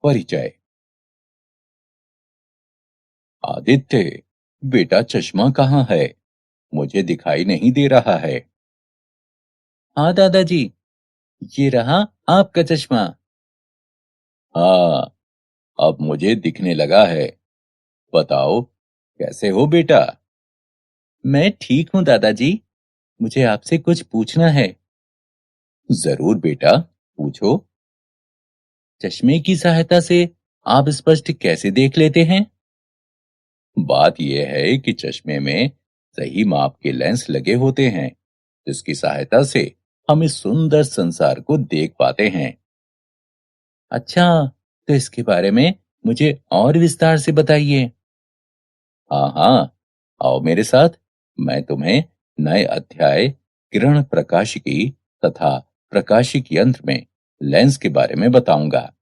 परिचय। आदित्य, बेटा चश्मा कहाँ है? मुझे दिखाई नहीं दे रहा है। हाँ दादाजी, ये रहा आपका चश्मा। हाँ, अब मुझे दिखने लगा है। बताओ, कैसे हो बेटा? मैं ठीक हूँ दादाजी। मुझे आपसे कुछ पूछना है। जरूर बेटा, पूछो। चश्मे की सहायता से आप स्पष्ट कैसे देख लेते हैं? बात यह है कि चश्मे में सही माप के लेंस लगे होते हैं, जिसकी सहायता से हम इस सुंदर संसार को देख पाते हैं। अच्छा, तो इसके बारे में मुझे और विस्तार से बताइए। हाँ हाँ, आओ मेरे साथ। मैं तुम्हें नए अध्याय किरण प्रकाशिकी तथा प्रकाशिक यंत्र में लेंस के बारे में बताऊंगा।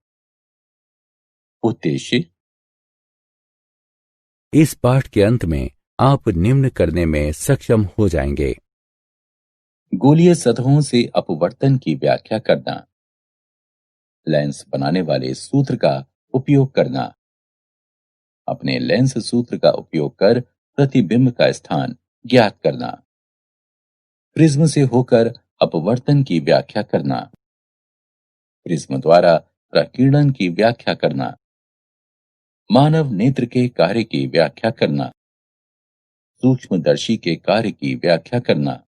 उद्देश्य। इस पाठ के अंत में आप निम्न करने में सक्षम हो जाएंगे। गोलीय सतहों से अपवर्तन की व्याख्या करना, लेंस बनाने वाले सूत्र का उपयोग करना, अपने लेंस सूत्र का उपयोग कर प्रतिबिंब का स्थान ज्ञात करना, प्रिज्म से होकर अपवर्तन की व्याख्या करना, प्रिज्म द्वारा प्रकीर्णन की व्याख्या करना, मानव नेत्र के कार्य की व्याख्या करना, सूक्ष्मदर्शी के कार्य की व्याख्या करना,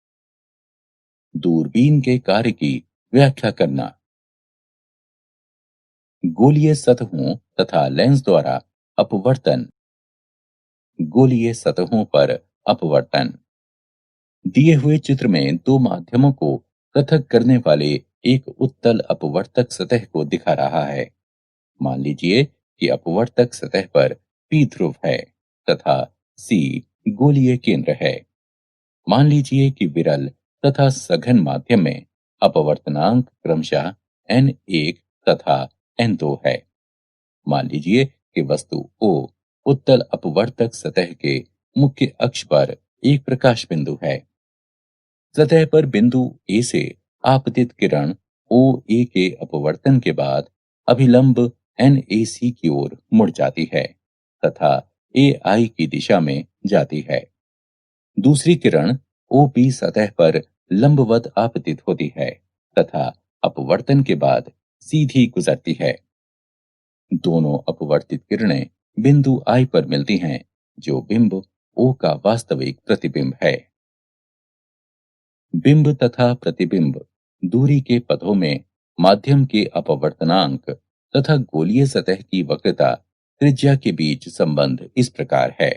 दूरबीन के कार्य की व्याख्या करना, गोलीय सतहों तथा लेंस द्वारा अपवर्तन, गोलीय सतहों पर अपवर्तन। दिए हुए चित्र में दो माध्यमों को पृथक करने वाले एक उत्तल अपवर्तक सतह को दिखा रहा है। मान लीजिए कि अपवर्तक सतह पर पी ध्रुव है तथा सी गोलीय केंद्र है। मान लीजिए कि विरल तथा सघन माध्यम में अपवर्तनांक क्रमशः n1 तथा n2 है। मान लीजिए कि वस्तु O उत्तल अपवर्तक सतह के मुख्य अक्ष पर एक प्रकाश बिंदु है। सतह पर बिंदु A से आपतित किरण OA के अपवर्तन के बाद अभिलंब NAC की ओर मुड़ जाती है तथा AI की दिशा में जाती है। दूसरी किरण OB सतह पर लंबवत आपतित होती है तथा अपवर्तन के बाद सीधी गुजरती है। दोनों अपवर्तित किरणें बिंदु I पर मिलती हैं, जो बिंब O का वास्तविक प्रतिबिंब है। बिंब तथा प्रतिबिंब दूरी के पदों में माध्यम के अपवर्तनांक तथा गोलीय सतह की वक्रता त्रिज्या के बीच संबंध इस प्रकार है।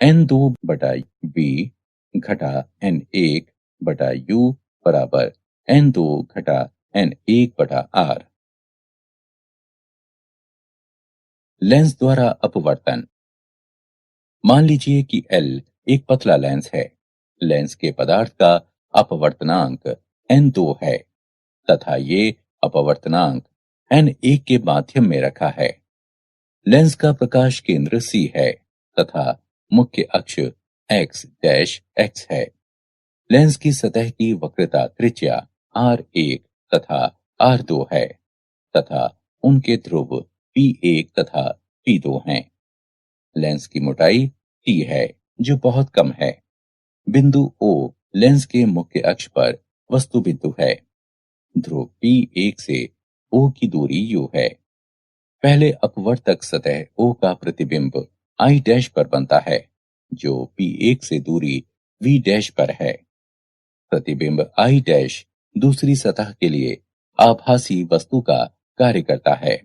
n2 बटा b घटा n1 बटा u बराबर n2 घटा n1 बटा r। लेंस द्वारा अपवर्तन। मान लीजिए कि L एक पतला लेंस है। लेंस के पदार्थ का अपवर्तनांक n2 है तथा ये अपवर्तनांक n1 के माध्यम में रखा है। लेंस का प्रकाश केंद्र C है तथा मुख्य अक्ष x डैश x है। लेंस की सतह की वक्रता त्रिज्या r1 तथा r2 है तथा उनके ध्रुव P1 तथा P2 हैं। लेंस की मोटाई t है, जो बहुत कम है। बिंदु O लेंस के मुख्य अक्ष पर वस्तु बिंदु है। ध्रुव P1 से O की दूरी u है। पहले अपवर्तक सतह O का प्रतिबिंब I डैश पर बनता है, जो P1 से दूरी V डैश पर है। प्रतिबिंब I डैश दूसरी सतह के लिए आभासी वस्तु का कार्य करता है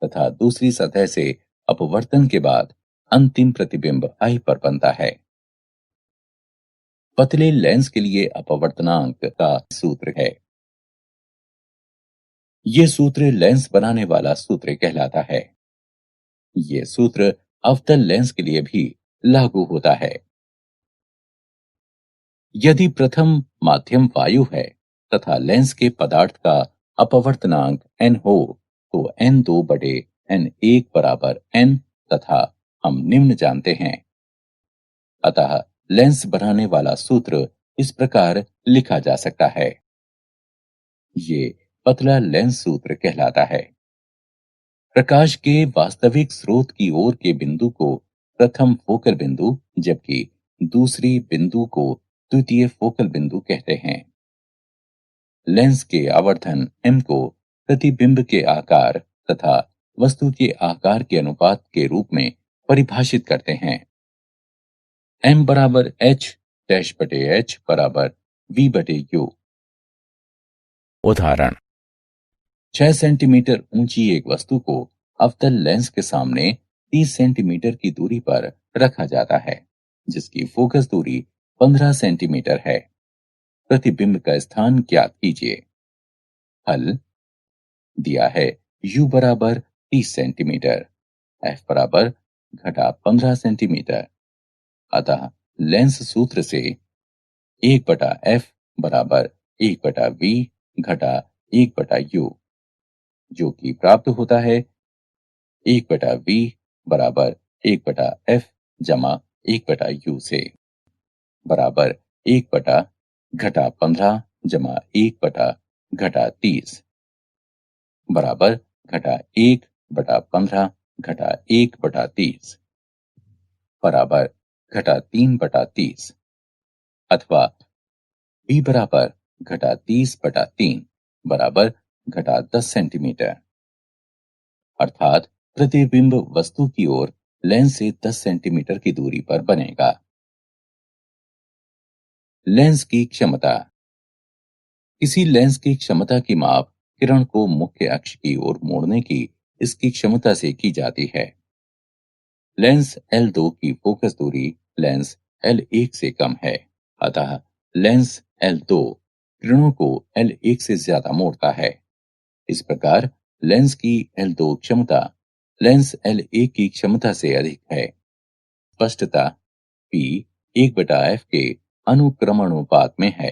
तथा दूसरी सतह से अपवर्तन के बाद अंतिम प्रतिबिंब I पर बनता है। पतले लेंस के लिए अपवर्तनांक का सूत्र है। यह सूत्र लेंस बनाने वाला सूत्र कहलाता है। यह सूत्र अवतल लेंस के लिए भी लागू होता है। यदि प्रथम माध्यम वायु है तथा लेंस के पदार्थ का अपवर्तनांक n हो, तो n2 बटे n1 बराबर n तथा हम निम्न जानते हैं। अतः लेंस बनाने वाला सूत्र इस प्रकार लिखा जा सकता है। ये पतला लेंस सूत्र कहलाता है। प्रकाश के वास्तविक स्रोत की ओर के बिंदु को प्रथम फोकल बिंदु, जबकि दूसरी बिंदु को द्वितीय फोकल बिंदु कहते हैं। लेंस के आवर्धन m को प्रतिबिंब के आकार तथा वस्तु के आकार के अनुपात के रूप में परिभाषित करते हैं। m बराबर h डैश बटे h बराबर v बटे u। उदाहरण 6 सेंटीमीटर ऊंची एक वस्तु को अवतल लेंस के सामने 30 सेंटीमीटर की दूरी पर रखा जाता है, जिसकी फोकस दूरी 15 सेंटीमीटर है। प्रतिबिंब का स्थान ज्ञात कीजिए। हल दिया है u बराबर 30 सेंटीमीटर, f बराबर घटा 15 सेंटीमीटर। अतः लेंस सूत्र से 1 बटा f बराबर 1 बटा v घटा 1 बटा u, जो कि प्राप्त होता है 1 बटा v बराबर 1 बटा f जमा 1 बटा u से, बराबर 1 बटा घटा 15 जमा 1 बटा घटा 30 बराबर घटा 1 बटा 15 घटा 1 बटा 30 बराबर घटा 3 बटा 30, अथवा v बराबर घटा 30 बटा 3 बराबर घटा 10 सेंटीमीटर। अर्थात प्रतिबिंब वस्तु की ओर लेंस से 10 सेंटीमीटर की दूरी पर बनेगा। लेंस की क्षमता। किसी लेंस की क्षमता की माप किरण को मुख्य अक्ष की ओर मोड़ने की इसकी क्षमता से की जाती है। लेंस L2 की फोकस दूरी लेंस L1 से कम है, अतः लेंस L2 किरणों को L1 से ज्यादा मोड़ता है। इस प्रकार लेंस की L2 क्षमता लेंस L1 की क्षमता से अधिक है। स्पष्टता P 1/f के अनुक्रमणुपात में है।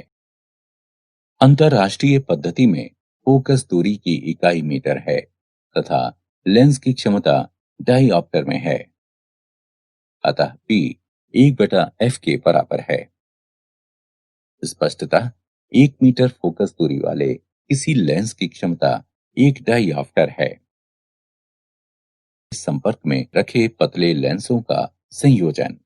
अंतरराष्ट्रीय पद्धति में फोकस दूरी की इकाई मीटर है तथा लेंस की क्षमता डायऑप्टर में है, अतः P 1/f के बराबर है। स्पष्टता 1 मीटर फोकस दूरी वाले किसी लेंस की क्षमता 1 डायऑप्टर है। संपर्क में रखे पतले लेंसों का संयोजन।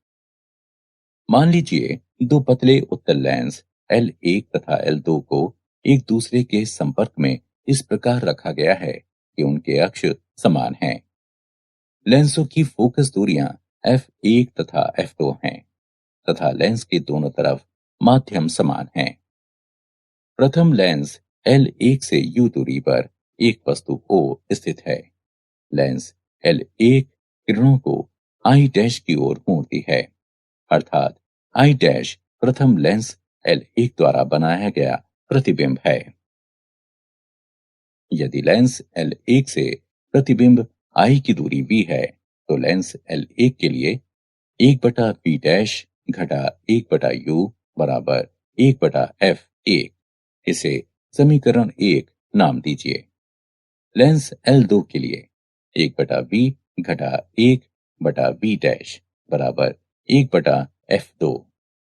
मान लीजिए दो पतले उत्तल लेंस L1 तथा L2 को एक दूसरे के संपर्क में इस प्रकार रखा गया है कि उनके अक्ष समान हैं। लेंसों की फोकस दूरियां f1 तथा f2 हैं तथा लेंस के दोनों तरफ माध्यम समान हैं। प्रथम लेंस L1 से u दूरी पर एक वस्तु O स्थित है। लेंस L1 किरणों को I डैश की ओर मोड़ती है, अर्थात I डैश प्रथम लेंस L1 द्वारा बनाया गया प्रतिबिंब है। यदि लेंस L1 से प्रतिबिंब I की दूरी v है, तो लेंस L1 के लिए 1/v डैश घटा 1/u बराबर 1/f1। इसे समीकरण 1 नाम दीजिए। लेंस L2 के लिए 1/v घटा 1/v डैश बराबर 1/f2।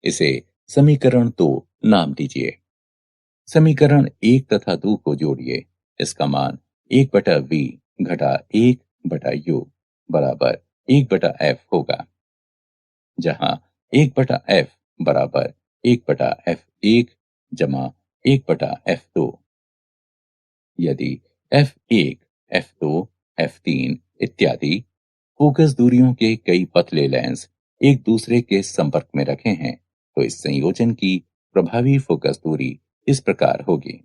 इसे समीकरण 2 नाम दीजिए। समीकरण 1 तथा 2 को जोड़िए। इसका मान 1/v घटा 1/u बराबर 1/f होगा, जहां 1/f बराबर 1/f1 जमा 1/f2। यदि f1, f2, f3 इत्यादि फोकस दूरियों के कई पतले लेंस एक दूसरे के संपर्क में रखे हैं, तो इस संयोजन की प्रभावी फोकस दूरी इस प्रकार होगी।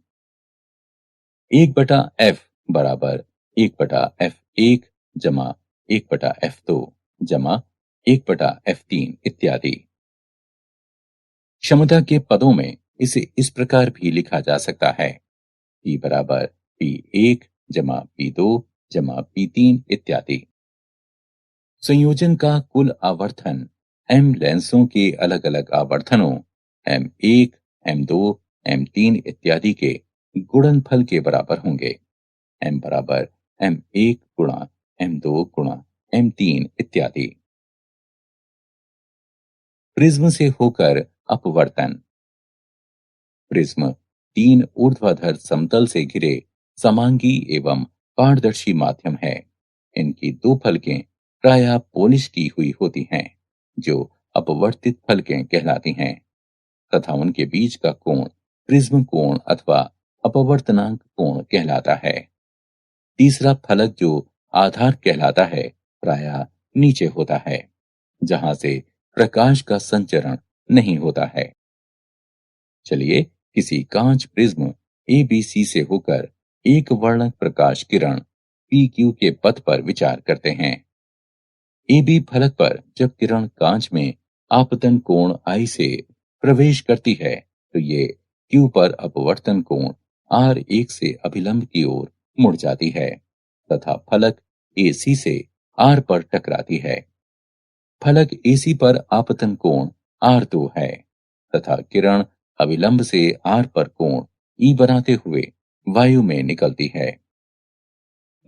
1/f बराबर 1/f1 जमा 1/f2 जमा 1/f3 इत्यादि। क्षमता के पदों में इसे इस प्रकार भी लिखा जा सकता है। P बराबर P1 जमा P2 जमा P3 इत्यादि। संयोजन का कुल आवर्धन M लेंसों के अलग अलग आवर्धनों M1, M2, M3 इत्यादि के गुणनफल के बराबर होंगे। M बराबर M1 गुणा M2 गुणा M3 इत्यादि। प्रिज्म से होकर अपवर्तन। प्रिज्म 3 ऊर्ध्वाधर समतल से घिरे समांगी एवं पारदर्शी माध्यम है। इनकी दो फलकें प्रायः पॉलिश की हुई होती हैं, जो अपवर्तित फलकें कहलाती हैं, तथा उनके बीच का कोण प्रिज्म कोण अथवा अपवर्तनांक कोण कहलाता है। तीसरा फलक, जो आधार कहलाता है, प्रायः नीचे होता है, जहां से प्रकाश का संचरण नहीं होता है। चलिए किसी कांच प्रिज्म एबीसी से होकर एक वर्णक प्रकाश किरण पीक्यू के पथ पर विचार करते हैं। एबी फलक पर जब किरण कांच में आपतन कोण आई से प्रवेश करती है, तो ये क्यू पर अपवर्तन कोण R1 से अभिलंब की ओर मुड़ जाती है तथा फलक AC से R पर टकराती है। फलक AC पर आपतन कोण R2 है तथा किरण अविलंब से R पर कोण E बनाते हुए वायु में निकलती है।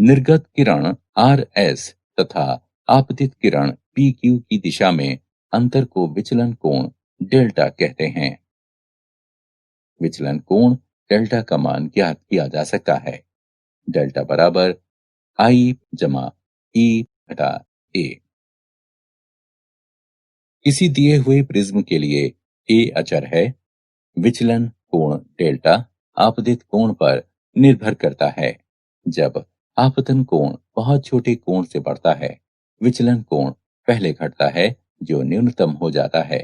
निर्गत किरण RS तथा आपतित किरण PQ की दिशा में अंतर को विचलन कोण डेल्टा कहते हैं। विचलन कोण डेल्टा का मान ज्ञात किया जा सकता है। डेल्टा बराबर I जमा E घटा A। किसी दिए हुए प्रिज्म के लिए A अचर है। विचलन कोण डेल्टा आपतित कोण पर निर्भर करता है। जब आपतन कोण बहुत छोटे कोण से बढ़ता है, विचलन कोण पहले घटता है, जो न्यूनतम हो जाता है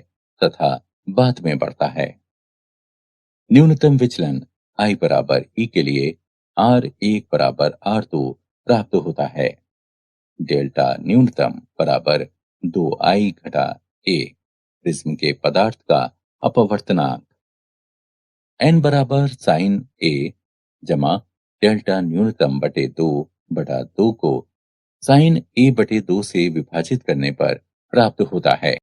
तथा बाद में बढ़ता है। न्यूनतम विचलन I बराबर E के लिए R1 बराबर R2 प्राप्त होता है। डेल्टा न्यूनतम बराबर 2I घटा A, प्रिज्म के पदार्थ का अपवर्तनांक। n बराबर साइन A जमा डेल्टा न्यूनतम बटे 2 बटा 2 को साइन A बटे 2 से विभाजित करने पर प्राप्त होता है।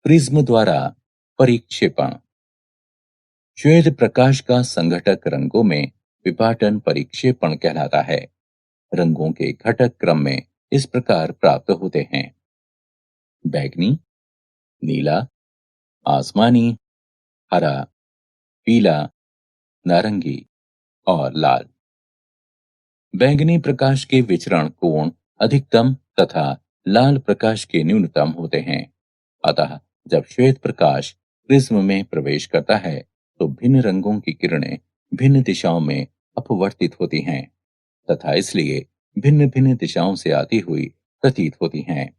प्रिज्म द्वारा परिक्षेपण। श्वेत प्रकाश का संघटक रंगों में विपाटन परिक्षेपण कहलाता है। रंगों के घटक क्रम में इस प्रकार प्राप्त होते हैं: बैगनी, नीला, आसमानी, हरा, पीला, नारंगी और लाल। बैंगनी प्रकाश के विचरण कोण अधिकतम तथा लाल प्रकाश के न्यूनतम होते हैं। अतः जब श्वेत प्रकाश प्रिज्म में प्रवेश करता है, तो भिन्न रंगों की किरणें भिन्न दिशाओं में अपवर्तित होती हैं तथा इसलिए भिन्न भिन्न दिशाओं से आती हुई प्रतीत होती हैं।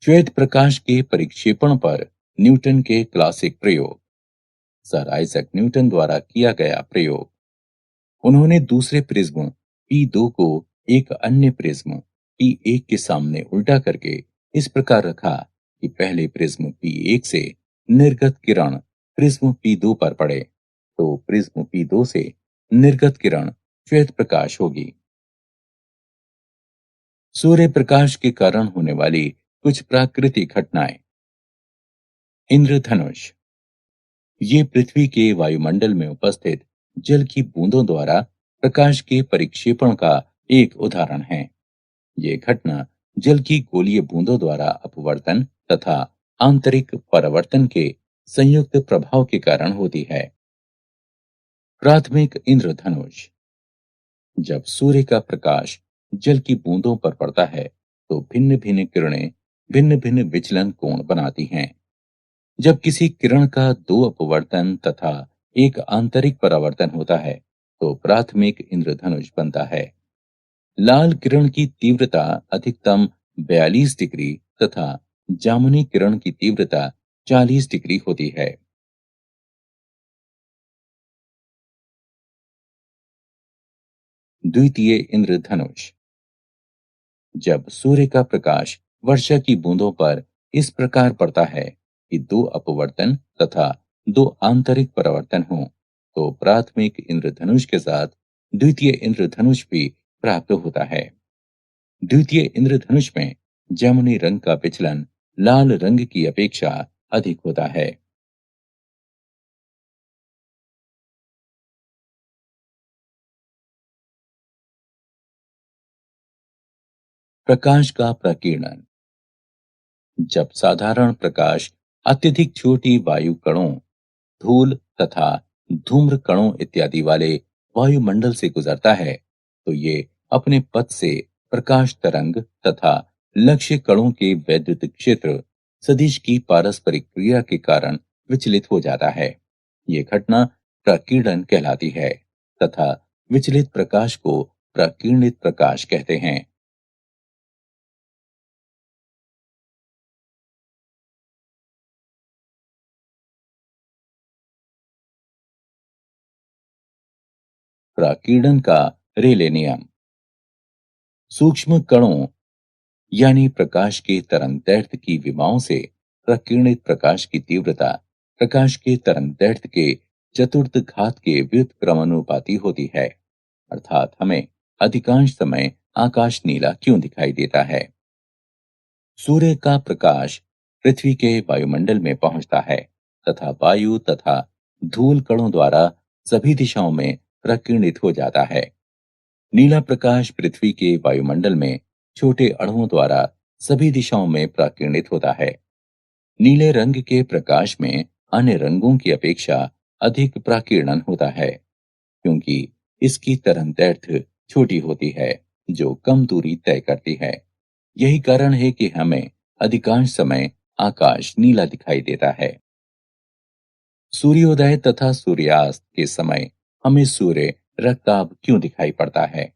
श्वेत प्रकाश के परिक्षेपण पर न्यूटन के क्लासिक प्रयोग। सर आइजक न्यूटन द्वारा किया गया प्रयोग। उन्होंने दूसरे प्रिज्म P2 को एक अन्य प्रिज्म P1 के सामने उल्टा करके इस प्रकार रखा कि पहले प्रिज्म P1 से निर्गत किरण प्रिज्म P2 पर पड़े, तो प्रिज्म P2 से निर्गत किरण श्वेत प्रकाश होगी। सूर्य प्रकाश के कारण होने वाली कुछ प्राकृतिक घटनाएं। इंद्रधनुष। ये पृथ्वी के वायुमंडल में उपस्थित जल की बूंदों द्वारा प्रकाश के परिक्षेपण का एक उदाहरण है। ये घटना जल की गोलीय बूंदों द्वारा अपवर्तन तथा आंतरिक परावर्तन के संयुक्त प्रभाव के कारण होती है। प्राथमिक इंद्रधनुष। जब सूर्य का प्रकाश जल की बूंदों पर पड़ता है, तो भिन्न भिन्न किरणें भिन्न भिन्न विचलन कोण बनाती हैं। जब किसी किरण का दो अपवर्तन तथा एक आंतरिक परावर्तन होता है, तो प्राथमिक इंद्रधनुष बनता है। लाल किरण की तीव्रता अधिकतम 42 डिग्री तथा जामुनी किरण की तीव्रता 40 डिग्री होती है। द्वितीय इंद्रधनुष। जब सूर्य का प्रकाश वर्षा की बूंदों पर इस प्रकार पड़ता है कि दो अपवर्तन तथा दो आंतरिक परावर्तन हों, तो प्राथमिक इंद्रधनुष के साथ द्वितीय इंद्रधनुष भी प्राप्त होता है। द्वितीय इंद्रधनुष में जामुनी रंग का विचलन लाल रंग की अपेक्षा अधिक होता है। प्रकाश का प्रकीर्णन। जब साधारण प्रकाश अत्यधिक छोटी वायु कणों, धूल तथा धूम्र कणों इत्यादि वाले वायुमंडल से गुजरता है तो ये अपने पथ से प्रकाश तरंग तथा लक्ष्य कणों के वैद्युत क्षेत्र सदिश की पारस्परिक क्रिया के कारण विचलित हो जाता है। ये घटना प्रकीर्णन कहलाती है तथा विचलित प्रकाश को प्रकीर्णित प्रकाश कहते हैं। प्रकीर्णन का रेले नियम। सूक्ष्म कणों यानी प्रकाश के तरंगदैर्घ्य की विमाओं से प्रकीर्णित प्रकाश की तीव्रता प्रकाश के तरंगदैर्घ्य के चतुर्थ घात के व्युत्क्रमानुपाती होती है। अर्थात हमें अधिकांश समय आकाश नीला क्यों दिखाई देता है? सूर्य का प्रकाश पृथ्वी के वायुमंडल में पहुंचता है तथा वायु तथा धूल कणों द्वारा सभी दिशाओं में प्रकीर्णित हो जाता है। नीला प्रकाश पृथ्वी के वायुमंडल में छोटे अणुओं द्वारा सभी दिशाओं में प्रकीर्णित होता है। नीले रंग के प्रकाश में अन्य रंगों की अपेक्षा अधिक प्रकीर्णन होता है क्योंकि इसकी तरंगदैर्घ्य छोटी होती है जो कम दूरी तय करती है। यही कारण है कि हमें अधिकांश समय आकाश नीला दिखाई देता है। सूर्योदय तथा सूर्यास्त के समय हमें सूर्य रक्ताभ क्यों दिखाई पड़ता है?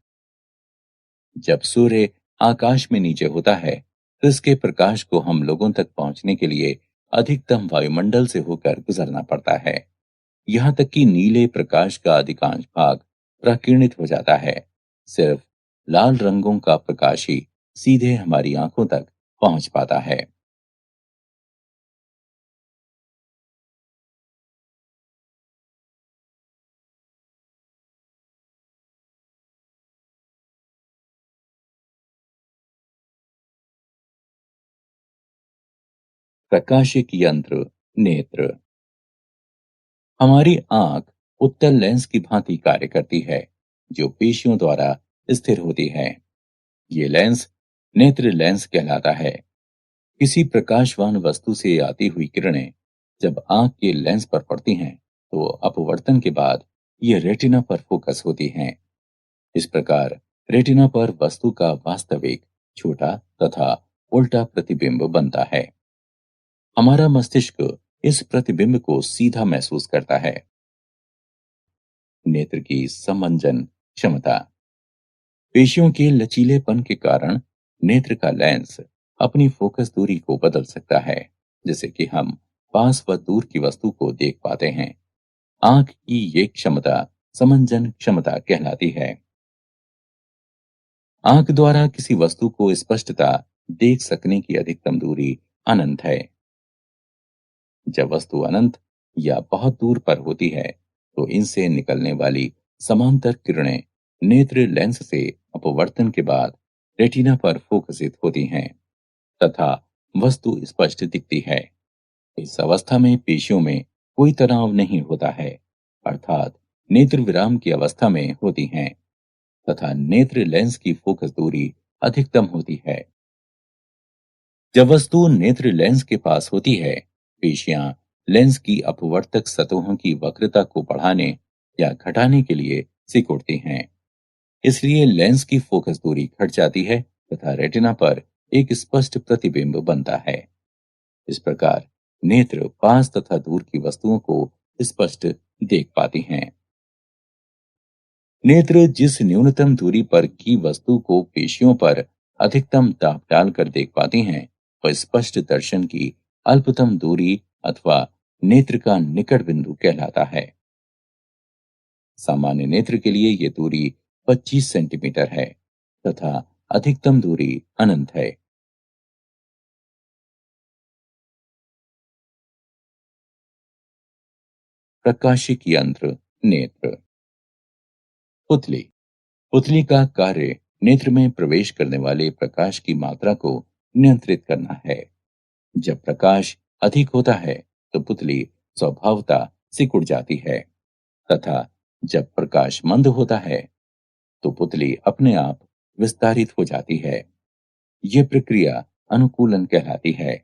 जब सूर्य आकाश में नीचे होता है तो इसके प्रकाश को हम लोगों तक पहुंचने के लिए अधिकतम वायुमंडल से होकर गुजरना पड़ता है। यहाँ तक कि नीले प्रकाश का अधिकांश भाग प्रकीर्णित हो जाता है। सिर्फ लाल रंगों का प्रकाश ही सीधे हमारी आंखों तक पहुंच पाता है। प्रकाशिक यंत्र, नेत्र। हमारी आंख उत्तल लेंस की भांति कार्य करती है जो पेशियों द्वारा स्थिर होती है। ये लेंस नेत्र लेंस कहलाता है। किसी प्रकाशवान वस्तु से आती हुई किरणें जब आंख के लेंस पर पड़ती हैं तो अपवर्तन के बाद ये रेटिना पर फोकस होती हैं। इस प्रकार रेटिना पर वस्तु का वास्तविक छोटा तथा उल्टा प्रतिबिंब बनता है। हमारा मस्तिष्क इस प्रतिबिंब को सीधा महसूस करता है। नेत्र की समंजन क्षमता। पेशियों के लचीलेपन के कारण नेत्र का लेंस अपनी फोकस दूरी को बदल सकता है जिससे कि हम पास व दूर की वस्तु को देख पाते हैं। आंख की ये क्षमता समंजन क्षमता कहलाती है। आंख द्वारा किसी वस्तु को स्पष्टता देख सकने की अधिकतम दूरी अनंत है। जब वस्तु अनंत या बहुत दूर पर होती है तो इनसे निकलने वाली समांतर किरणें नेत्र लेंस से अपवर्तन के बाद रेटिना पर फोकसित होती हैं तथा वस्तु स्पष्ट दिखती है। इस अवस्था में पेशियों में कोई तनाव नहीं होता है अर्थात नेत्र विराम की अवस्था में होती हैं तथा नेत्र लेंस की फोकस दूरी अधिकतम होती है। जब वस्तु नेत्र लेंस के पास होती है पेशियां लेंस की अपवर्तक सतहों की वक्रता को बढ़ाने या घटाने के लिए सिकुड़ती हैं। इसलिए लेंस की फोकस दूरी घट जाती है तथा रेटिना पर एक स्पष्ट प्रतिबिंब बनता है। इस प्रकार नेत्र पास तथा दूर की वस्तुओं को स्पष्ट देख पाती हैं। नेत्र जिस न्यूनतम दूरी पर की वस्तु को पेशियों पर अधिकतम दाब डालकर देख पाती हैं वह स्पष्ट दर्शन की अल्पतम दूरी अथवा नेत्र का निकट बिंदु कहलाता है। सामान्य नेत्र के लिए यह दूरी 25 सेंटीमीटर है तथा अधिकतम दूरी अनंत है। प्रकाशिक यंत्र, नेत्र। पुतली। पुतली का कार्य नेत्र में प्रवेश करने वाले प्रकाश की मात्रा को नियंत्रित करना है। जब प्रकाश अधिक होता है तो पुतली स्वभावतः सिकुड़ जाती है तथा जब प्रकाश मंद होता है तो पुतली अपने आप विस्तारित हो जाती है। ये प्रक्रिया अनुकूलन कहलाती है।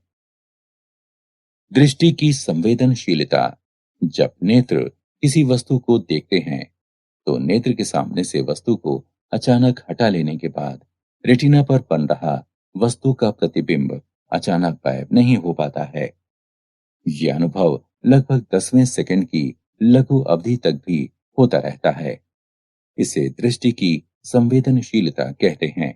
दृष्टि की संवेदनशीलता। जब नेत्र किसी वस्तु को देखते हैं तो नेत्र के सामने से वस्तु को अचानक हटा लेने के बाद रेटिना पर बन रहा वस्तु का प्रतिबिंब अचानक गायब नहीं हो पाता है। यह अनुभव लगभग 10वें सेकंड की लघु अवधि तक भी होता रहता है। इसे दृष्टि की संवेदनशीलता कहते हैं।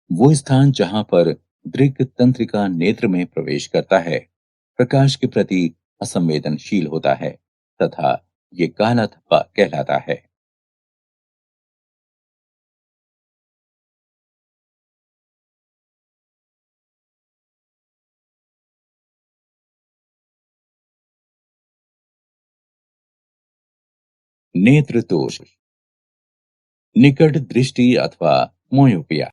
वो स्थान जहां पर दृग तंत्रिका नेत्र में प्रवेश करता है प्रकाश के प्रति असंवेदनशील होता है तथा ये काला धब्बा कहलाता है। नेत्र दोष। निकट दृष्टि अथवा मोयोपिया।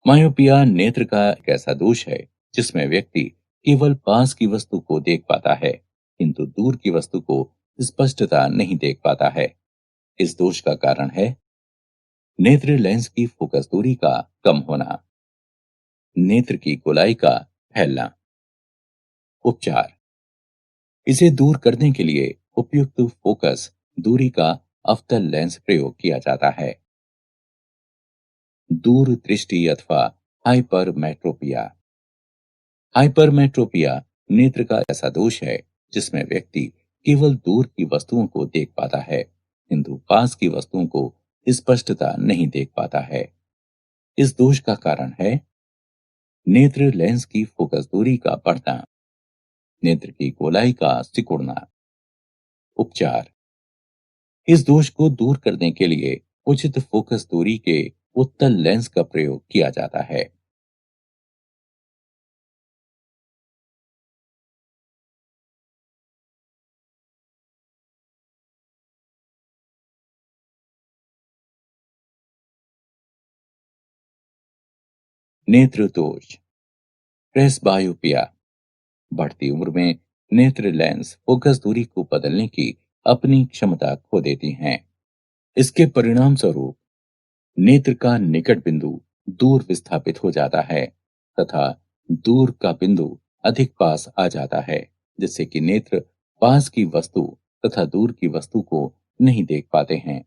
मायोपिया नेत्र का एक ऐसा दोष है जिसमें व्यक्ति केवल पास की वस्तु को देख पाता है किंतु दूर की वस्तु को स्पष्टता नहीं देख पाता है। इस दोष का कारण है नेत्र लेंस की फोकस दूरी का कम होना, नेत्र की गोलाई का फैलना। उपचार। इसे दूर करने के लिए उपयुक्त फोकस दूरी का अवतल लेंस प्रयोग किया जाता है। दूर दृष्टि अथवा हाइपरमेट्रोपिया। हाइपरमेट्रोपिया नेत्र का ऐसा दोष है जिसमें व्यक्ति केवल दूर की वस्तुओं को देख पाता है किंतु पास की वस्तुओं को स्पष्टता नहीं देख पाता है। इस दोष का कारण है नेत्र लेंस की फोकस दूरी का बढ़ना, नेत्र की गोलाई का सिकुड़ना। उपचार। इस दोष को दूर करने के लिए उचित फोकस दूरी के उत्तल लेंस का प्रयोग किया जाता है। नेत्र दोष। प्रेसबायोपिया। बढ़ती उम्र में नेत्र लेंस फोकस दूरी को बदलने की अपनी क्षमता खो देती हैं। इसके परिणाम स्वरूप नेत्र का निकट बिंदु दूर विस्थापित हो जाता है तथा दूर का बिंदु अधिक पास आ जाता है जिससे कि नेत्र पास की वस्तु तथा दूर की वस्तु को नहीं देख पाते हैं।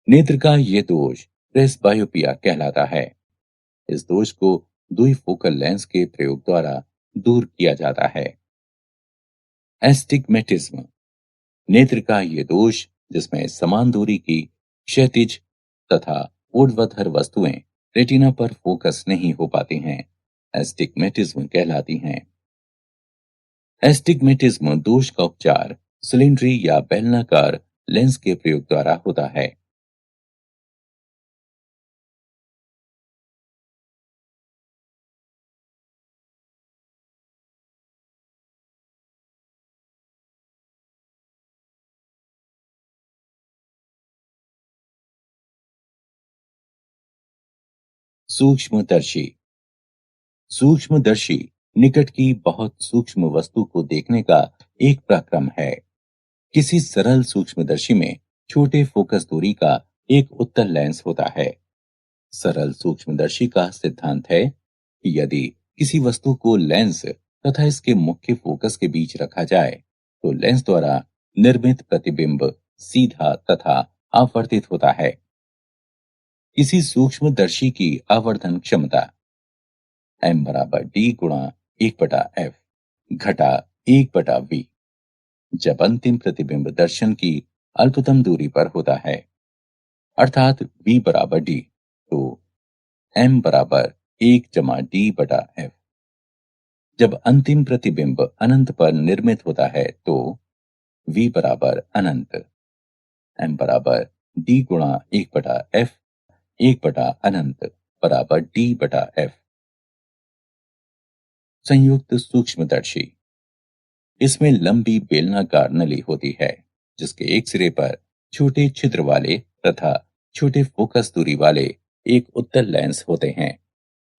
नेत्र का ये दोष प्रेसबायोपिया कहलाता है। इस दोष को द्विफोकल लेंस के प्रयोग द्वारा दूर किया जाता है। एस्टिग्मेटिज्म। नेत्र का ये दोष जिसमें समान दूरी की क्षैतिज तथा ऊर्ध्वाधर वस्तुएं रेटिना पर फोकस नहीं हो पाती हैं, एस्टिग्मेटिज्म कहलाती हैं। एस्टिग्मेटिज्म दोष का उपचार सिलिंड्री या बेलनाकार लेंस के प्रयोग द्वारा होता है। सूक्ष्मदर्शी। सूक्ष्मदर्शी निकट की बहुत सूक्ष्म वस्तु को देखने का एक प्रक्रम है। किसी सरल सूक्ष्मदर्शी में छोटे फोकस दूरी का एक उत्तल लेंस होता है। सरल सूक्ष्मदर्शी का सिद्धांत है कि यदि किसी वस्तु को लेंस तथा इसके मुख्य फोकस के बीच रखा जाए तो लेंस द्वारा निर्मित प्रतिबिंब सीधा तथा आवर्तित होता है। किसी सूक्ष्मदर्शी की आवर्धन क्षमता m बराबर d गुणा 1/f घटा 1/v जब अंतिम प्रतिबिंब दर्शन की अल्पतम दूरी पर होता है अर्थात v बराबर d तो m बराबर 1 - d/f। जब अंतिम प्रतिबिंब अनंत पर निर्मित होता है तो v बराबर अनंत, m बराबर d गुणा 1/f 1/अनंत बराबर d/f। संयुक्त सूक्ष्मदर्शी। इसमें लंबी बेलनाकार नली होती है जिसके एक सिरे पर छोटे छिद्र वाले तथा छोटे फोकस दूरी वाले एक उत्तल लेंस होते हैं।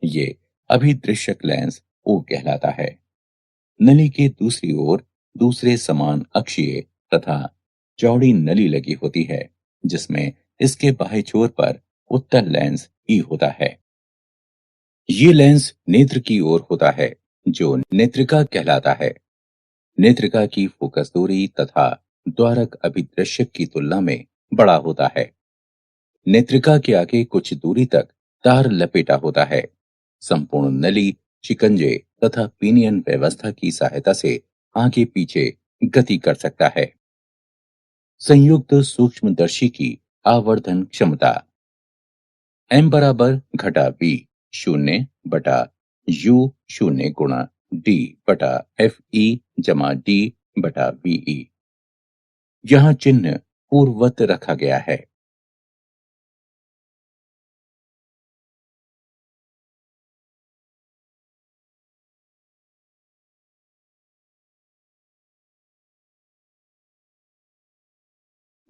ये अभिदृश्यक लेंस ओ कहलाता है। नली के दूसरी ओर दूसरे समान अक्षीय तथा चौड़ी नली लगी होती है जिसमें इसके बाह्य छोर पर उत्तल लेंस ई होता है। ये लेंस नेत्र की ओर होता है, जो नेत्रिका कहलाता है। नेत्रिका की फोकस दूरी तथा द्वारक अभिदृश्यक की तुलना में बड़ा होता है। नेत्रिका के आगे कुछ दूरी तक तार लपेटा होता है। संपूर्ण नली, शिकंजे तथा पिनियन व्यवस्था की सहायता से आगे पीछे गति कर सकता है। संयुक्त सूक्ष्मदर्शी की आवर्धन क्षमता m बराबर घटा b शून्य बटा u शून्य गुणा d बटा f e जमा d बटा v e। यहाँ चिन्ह पूर्ववत रखा गया है।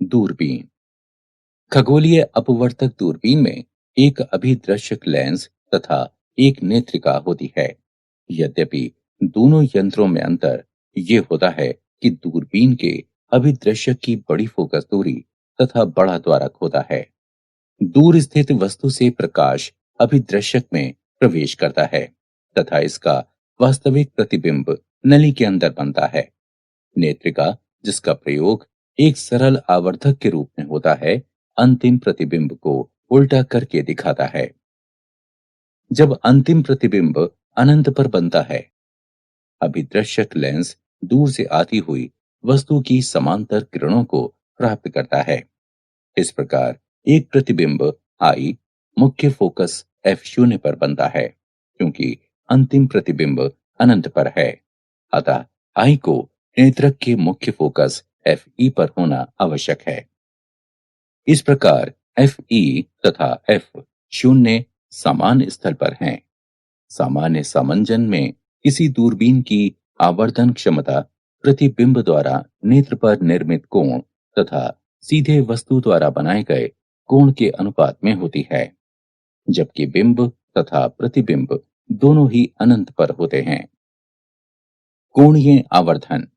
दूरबीन। खगोलीय अपवर्तक दूरबीन में एक अभिदृश्यक लेंस तथा एक नेत्रिका होती है। यद्यपि दोनों यंत्रों में अंतर ये होता है कि दूरबीन के अभिदृश्यक की बड़ी फोकस दूरी तथा बड़ा द्वारक होता है। दूर स्थित वस्तु से प्रकाश अभिदृश्यक में प्रवेश करता है तथा इसका वास्तविक प्रतिबिंब नली के अंदर बनता है। नेत्रिका, जिसका प्रयोग एक सरल आवर्धक के रूप में होता है, अंतिम प्रतिबिंब को उल्टा करके दिखाता है। जब अंतिम प्रतिबिंब अनंत पर बनता है, अभिदृश्यक लेंस दूर से आती हुई वस्तु की समांतर किरणों को प्राप्त करता है। इस प्रकार एक प्रतिबिंब आई मुख्य फोकस f शून्य पर बनता है, क्योंकि अंतिम प्रतिबिंब अनंत पर है। अतः आई को नेत्रक के मुख्य फोकस एफ ई पर होना आवश्यक है। इस प्रकार एफ ई तथा एफ शून्य समान स्थल पर हैं। सामान्य समंजन में किसी दूरबीन की आवर्धन क्षमता प्रतिबिंब द्वारा नेत्र पर निर्मित कोण तथा सीधे वस्तु द्वारा बनाए गए कोण के अनुपात में होती है, जबकि बिंब तथा प्रतिबिंब दोनों ही अनंत पर होते हैं। कोणीय आवर्धन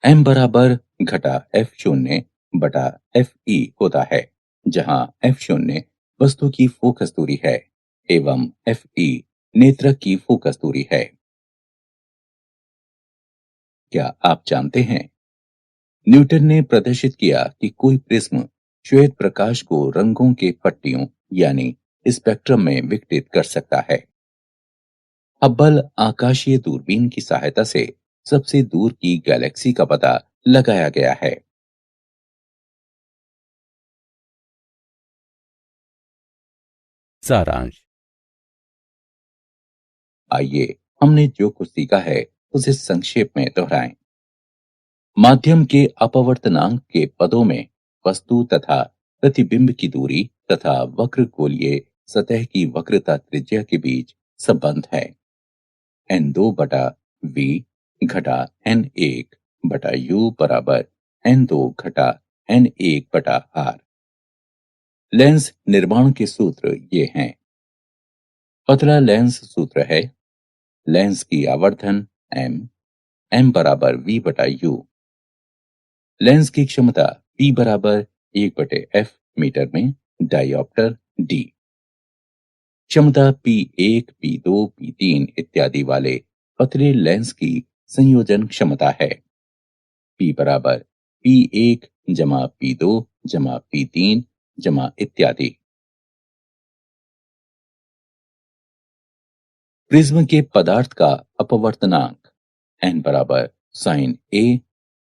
m बराबर घटा f शून्य बटा f e होता है, जहां f शून्य वस्तु की फोकस दूरी है एवं f e नेत्रक की फोकस दूरी है। क्या आप जानते हैं, न्यूटन ने प्रदर्शित किया कि कोई प्रिज्म श्वेत प्रकाश को रंगों के पट्टियों यानी स्पेक्ट्रम में विघटित कर सकता है। हब्बल आकाशीय दूरबीन की सहायता से सबसे दूर की गैलेक्सी का पता लगाया गया है। सारांश। आइए हमने जो कुछ सीखा है उसे संक्षेप में दोहराएं। माध्यम के अपवर्तनांक के पदों में वस्तु तथा प्रतिबिंब की दूरी तथा वक्र गोलीय सतह की वक्रता त्रिज्या के बीच संबंध है। n2 बटा v घटा n1 बटा u बराबर n2 घटा n1 बटा r। लेंस निर्माण के सूत्र ये हैं। पतला लेंस सूत्र है लेंस की आवर्धन m बराबर v बटा u। लेंस की क्षमता p बराबर 1/f मीटर में डायोप्टर d। क्षमता P1, P2, P3 इत्यादि वाले पतले लेंस की संयोजन क्षमता है। P बराबर P1 जमा P2 जमा P3 जमा इत्यादि। प्रिज्म के पदार्थ का अपवर्तनांक n बराबर साइन a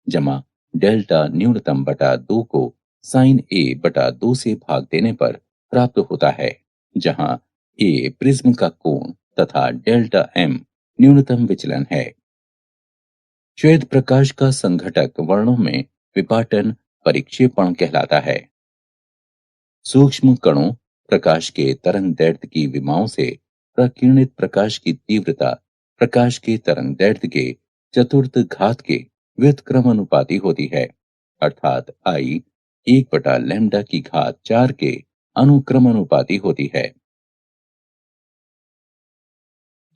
जमा डेल्टा न्यूनतम बटा 2 को साइन a बटा 2 से भाग देने पर प्राप्त होता है, जहां a प्रिज्म का कोण तथा डेल्टा m न्यूनतम विचलन है। श्वेत प्रकाश का संघटक वर्णों में विपाटन परिक्षेपण कहलाता है। सूक्ष्म कणों प्रकाश के तरंग दैर्ध्य की विमाओं से प्रकीर्णित प्रकाश की तीव्रता प्रकाश के तरंग दैर्ध्य के चतुर्थ घात के व्युत्क्रमानुपाती होती है, अर्थात आई 1/लैम्ब्डा की घात 4 के अनुक्रमानुपाती होती है।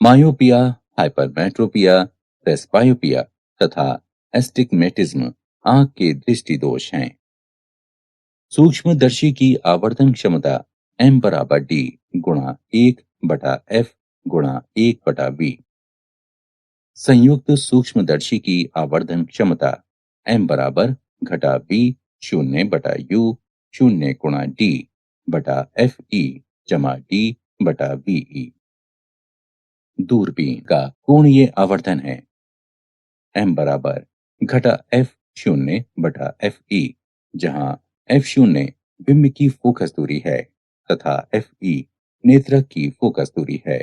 मायोपिया, हाइपरमेट्रोपिया, प्रेसबायोपिया तथा एस्टिग्मेटिज्म आंख के दृष्टि दोष हैं। सूक्ष्मदर्शी की आवर्धन क्षमता m बराबर d गुणा 1 बटा एफ गुणा 1/v। संयुक्त सूक्ष्मदर्शी की आवर्धन क्षमता m बराबर घटा v शून्य बटा u शून्य गुणा d बटा एफ ई जमा d बटा वी। दूरबीन का कोणीय आवर्धन है m बराबर घटा f शून्य बटा एफ ई, जहां f शून्य बिंब की फोकस दूरी है तथा एफ ई नेत्रक की फोकस दूरी है।